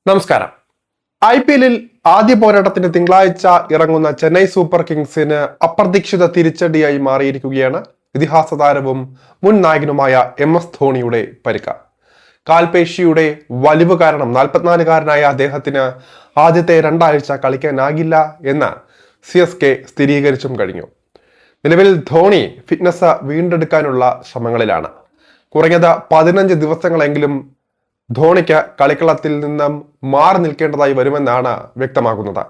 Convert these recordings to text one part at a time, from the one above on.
നമസ്കാരം. IPL-ൽ ആദ്യ പോരാട്ടത്തിന് തിങ്കളാഴ്ച ഇറങ്ങുന്ന ചെന്നൈ സൂപ്പർ കിങ്സിന് അപ്രതീക്ഷിത തിരിച്ചടിയായി മാറിയിരിക്കുകയാണ് ഇതിഹാസ താരവും മുൻ നായകനുമായ MS ധോണിയുടെ പരിക്ക്. കാൽപേശിയുടെ വലിവ് കാരണം 44-കാരനായ അദ്ദേഹത്തിന് ആദ്യത്തെ 2 ആഴ്ച കളിക്കാനാകില്ല എന്ന് CSK സ്ഥിരീകരിച്ചും കഴിഞ്ഞു. നിലവിൽ ധോണി ഫിറ്റ്നസ് വീണ്ടെടുക്കാനുള്ള ശ്രമങ്ങളിലാണ്. കുറഞ്ഞത് 15 ദിവസങ്ങളെങ്കിലും ധോണിക്ക് കളിക്കളത്തിൽ നിന്നും മാറി നിൽക്കേണ്ടതായി വരുമെന്നാണ് വ്യക്തമാകുന്നത്.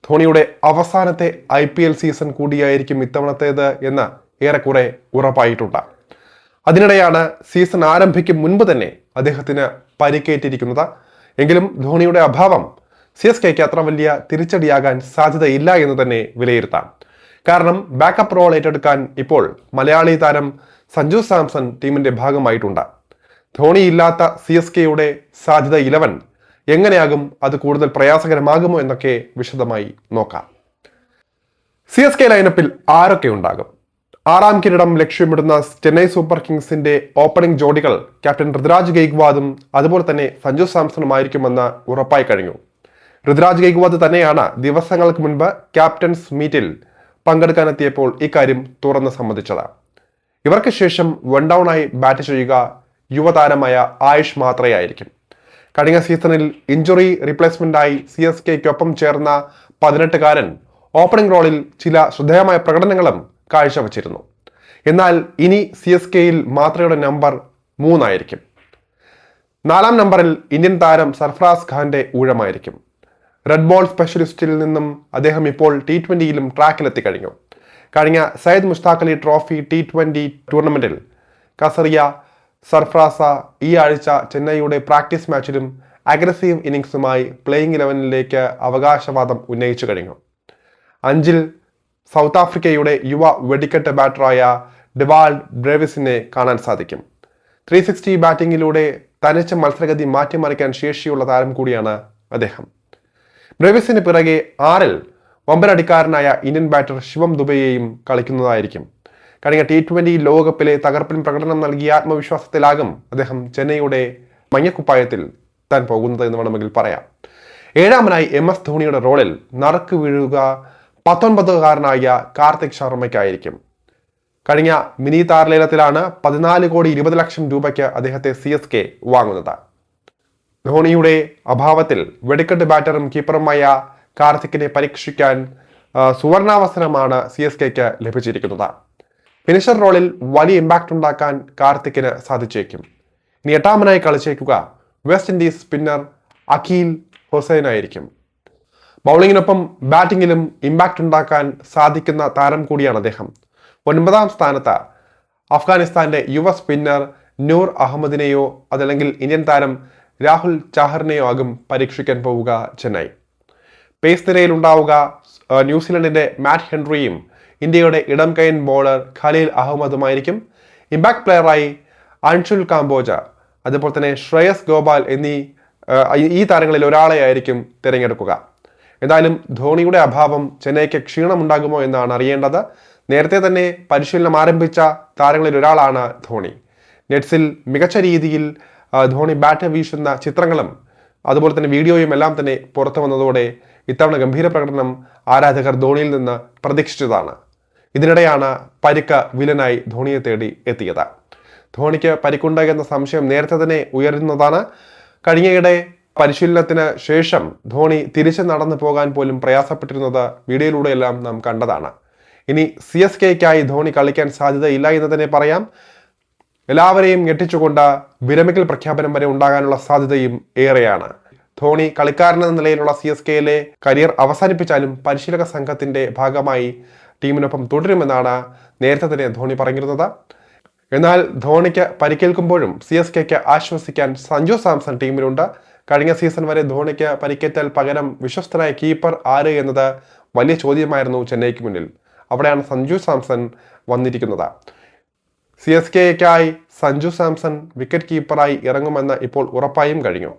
ധോണിയുടെ അവസാനത്തെ IPL സീസൺ കൂടിയായിരിക്കും ഇത്തവണത്തേത് എന്ന് ഏറെക്കുറെ ഉറപ്പായിട്ടുണ്ട്. അതിനിടെയാണ് സീസൺ ആരംഭിക്കും മുൻപ് തന്നെ അദ്ദേഹത്തിന് പരിക്കേറ്റിരിക്കുന്നത്. എങ്കിലും ധോണിയുടെ അഭാവം CSKയ്ക്ക് അത്ര വലിയ തിരിച്ചടിയാകാൻ സാധ്യതയില്ല എന്ന് തന്നെ വിലയിരുത്താം. കാരണം ബാക്കപ്പ് റോൾ ഏറ്റെടുക്കാൻ ഇപ്പോൾ മലയാളി താരം സഞ്ജു സാംസൺ ടീമിന്റെ ഭാഗമായിട്ടുണ്ട്. ധോണി ഇല്ലാത്ത CSKയുടെ സാധ്യത 11 എങ്ങനെയാകും, അത് കൂടുതൽ പ്രയാസകരമാകുമോ എന്നൊക്കെ വിശദമായി നോക്കാം. CSK ലൈനപ്പിൽ ആരൊക്കെ ഉണ്ടാകും? 6ാം കിരീടം ലക്ഷ്യമിടുന്ന ചെന്നൈ സൂപ്പർ കിങ്സിന്റെ ഓപ്പണിംഗ് ജോഡികൾ ക്യാപ്റ്റൻ ഋതുരാജ് ഗെയ്ക്വാദും അതുപോലെ തന്നെ സഞ്ജു സാംസണുമായിരിക്കുമെന്ന് ഉറപ്പായി കഴിഞ്ഞു. ഋതുരാജ് ഗെയ്ക്വാദ് തന്നെയാണ് ദിവസങ്ങൾക്ക് മുൻപ് ക്യാപ്റ്റൻസ് മീറ്റിൽ പങ്കെടുക്കാനെത്തിയപ്പോൾ ഇക്കാര്യം തുറന്ന് സമ്മതിച്ചത്. ഇവർക്ക് ശേഷം വൺ ഡൗൺ ആയി ബാറ്റ് ചെയ്യുക യുവതാരമായ ആയുഷ് മാത്രയായിരിക്കും. കഴിഞ്ഞ സീസണിൽ ഇഞ്ചുറി റീപ്ലേസ്മെന്റായി CSKയ്ക്കൊപ്പം ചേർന്ന 18-കാരൻ ഓപ്പണിംഗ് റോളിൽ ചില ശ്രദ്ധേയമായ പ്രകടനങ്ങളും കാഴ്ചവച്ചിരുന്നു. എന്നാൽ ഇനി CSKയിൽ മാത്രയുടെ നമ്പർ 3 ആയിരിക്കും. 4ാം നമ്പറിൽ ഇന്ത്യൻ താരം സർഫറാസ് ഖാന്റെ ഊഴമായിരിക്കും. റെഡ് ബോൾ സ്പെഷ്യലിസ്റ്റിൽ നിന്നും അദ്ദേഹം ഇപ്പോൾ T20യിലും ട്രാക്കിലെത്തിക്കഴിഞ്ഞു. കഴിഞ്ഞ സയ്യിദ് മുഷ്താഖ് അലി ട്രോഫി T20 ടൂർണമെന്റിൽ കസറിയ സർഫറാസ ഈ ആഴ്ച ചെന്നൈയുടെ പ്രാക്ടീസ് മാച്ചിലും അഗ്രസീവ് ഇന്നിംഗ്സുമായി പ്ലേയിങ് 11ലേക്ക് അവകാശവാദം ഉന്നയിച്ചു കഴിഞ്ഞു. 5ൽ സൗത്ത് ആഫ്രിക്കയുടെ യുവ വെടിക്കെട്ട് ബാറ്ററായ ഡെവാൾഡ് ബ്രേവിസിനെ കാണാൻ സാധിക്കും. 360 ബാറ്റിംഗിലൂടെ തനിച്ച മത്സരഗതി മാറ്റിമറിക്കാൻ ശേഷിയുള്ള താരം കൂടിയാണ് അദ്ദേഹം. ബ്രേവിസിന് പിറകെ 6ൽ വമ്പനടിക്കാരനായ ഇന്ത്യൻ ബാറ്റർ ശിവം ദുബെയെയും കളിക്കുന്നതായിരിക്കും. കഴിഞ്ഞ T20 ലോകകപ്പിലെ തകർപ്പൻ പ്രകടനം നൽകിയ ആത്മവിശ്വാസത്തിലാകും അദ്ദേഹം ചെന്നൈയുടെ മഞ്ഞക്കുപ്പായത്തിൽ താൻ പോകുന്നത് എന്ന് വേണമെങ്കിൽ പറയാം. 7ാമനായി MS ധോണിയുടെ റോളിൽ നറുക്ക് വീഴുക 19-കാരനായ കാർത്തിക് ശർമ്മയ്ക്കായിരിക്കും. കഴിഞ്ഞ മിനി താരലേലത്തിലാണ് 14,20,00,000 രൂപയ്ക്ക് അദ്ദേഹത്തെ CSK വാങ്ങുന്നത്. ധോണിയുടെ അഭാവത്തിൽ വെടിക്കെട്ട് ബാറ്ററും കീപ്പറുമായ കാർത്തിക്കിനെ പരീക്ഷിക്കാൻ സുവർണാവസരമാണ് CSKയ്ക്ക് ലഭിച്ചിരിക്കുന്നത്. ഫിനിഷർ റോളിൽ വലിയ ഇമ്പാക്ട് ഉണ്ടാക്കാൻ കാർത്തിക്കിന് സാധിച്ചേക്കും. ഇനി 8ാമനായി കളിച്ചേക്കുക വെസ്റ്റ് ഇൻഡീസ് സ്പിന്നർ അഖീൽ ഹുസൈനായിരിക്കും. ബൗളിങ്ങിനൊപ്പം ബാറ്റിങ്ങിലും ഇമ്പാക്ട് ഉണ്ടാക്കാൻ സാധിക്കുന്ന താരം കൂടിയാണ് അദ്ദേഹം. 9ാം സ്ഥാനത്ത് അഫ്ഗാനിസ്ഥാന്റെ യുവ സ്പിന്നർ നൂർ അഹമ്മദിനെയോ അതല്ലെങ്കിൽ ഇന്ത്യൻ താരം രാഹുൽ ചാഹറിനെയോ ആകും പരീക്ഷിക്കാൻ പോവുക ചെന്നൈ. പേസ് നിരയിൽ ഉണ്ടാവുക ന്യൂസിലൻഡിന്റെ മാറ്റ് ഹെൻറിയും ഇന്ത്യയുടെ ഇടം കൈൻ ബോളർ ഖലീൽ അഹമ്മദുമായിരിക്കും. ഇമ്പാക്ട് പ്ലെയറായി അൻഷുൽ കാംബോജ അതുപോലെ തന്നെ ശ്രേയസ് ഗോപാൽ എന്നീ താരങ്ങളിൽ ഒരാളെ ആയിരിക്കും തിരഞ്ഞെടുക്കുക. എന്തായാലും ധോണിയുടെ അഭാവം ചെന്നൈക്ക് ക്ഷീണമുണ്ടാകുമോ എന്നാണ് അറിയേണ്ടത്. നേരത്തെ തന്നെ പരിശീലനം ആരംഭിച്ച താരങ്ങളിൽ ഒരാളാണ് ധോണി. നെറ്റ്സിൽ മികച്ച രീതിയിൽ ധോണി ബാറ്റ് വീശുന്ന ചിത്രങ്ങളും അതുപോലെ തന്നെ വീഡിയോയും എല്ലാം തന്നെ പുറത്തു വന്നതോടെ ഇത്തവണ ഗംഭീര പ്രകടനം ആരാധകർ ധോണിയിൽ നിന്ന് പ്രതീക്ഷിച്ചതാണ്. ഇതിനിടെയാണ് പരിക്ക് വില്ലനായി ധോണിയെ തേടി എത്തിയത്. ധോണിക്ക് പരിക്കുണ്ട് എന്ന സംശയം നേരത്തെ തന്നെ ഉയരുന്നതാണ്. കഴിഞ്ഞയിടെ പരിശീലനത്തിന് ശേഷം ധോണി തിരിച്ചു നടന്നു പോകാൻ പോലും പ്രയാസപ്പെട്ടിരുന്നത് വീഡിയോയിലൂടെയെല്ലാം നാം കണ്ടതാണ്. ഇനി CSKയ്ക്കായി ധോണി കളിക്കാൻ സാധ്യതയില്ല എന്ന് തന്നെ പറയാം. എല്ലാവരെയും ഞെട്ടിച്ചുകൊണ്ട് വിരമിക്കൽ പ്രഖ്യാപനം വരെ ഉണ്ടാകാനുള്ള സാധ്യതയും ഏറെയാണ്. ധോണി കളിക്കാരനെന്ന നിലയിലുള്ള CSKയിലെ കരിയർ അവസാനിപ്പിച്ചാലും പരിശീലക സംഘത്തിന്റെ ഭാഗമായി ടീമിനൊപ്പം തുടരുമെന്നാണ് നേരത്തെ തന്നെ ധോണി പറഞ്ഞിരുന്നത്. എന്നാൽ ധോണിക്ക് പരിക്കേൽക്കുമ്പോഴും CSKയ്ക്ക് ആശ്വസിക്കാൻ സഞ്ജു സാംസൺ ടീമിലുണ്ട്. കഴിഞ്ഞ സീസൺ വരെ ധോണിക്ക് പരിക്കേറ്റാൽ പകരം വിശ്വസ്തനായ കീപ്പർ ആര് എന്നത് വലിയ ചോദ്യമായിരുന്നു ചെന്നൈക്ക് മുന്നിൽ. അവിടെയാണ് സഞ്ജു സാംസൺ വന്നിരിക്കുന്നത്. CSKയ്ക്കായി സഞ്ജു സാംസൺ വിക്കറ്റ് കീപ്പറായി ഇറങ്ങുമെന്ന് ഇപ്പോൾ ഉറപ്പായും കഴിഞ്ഞു.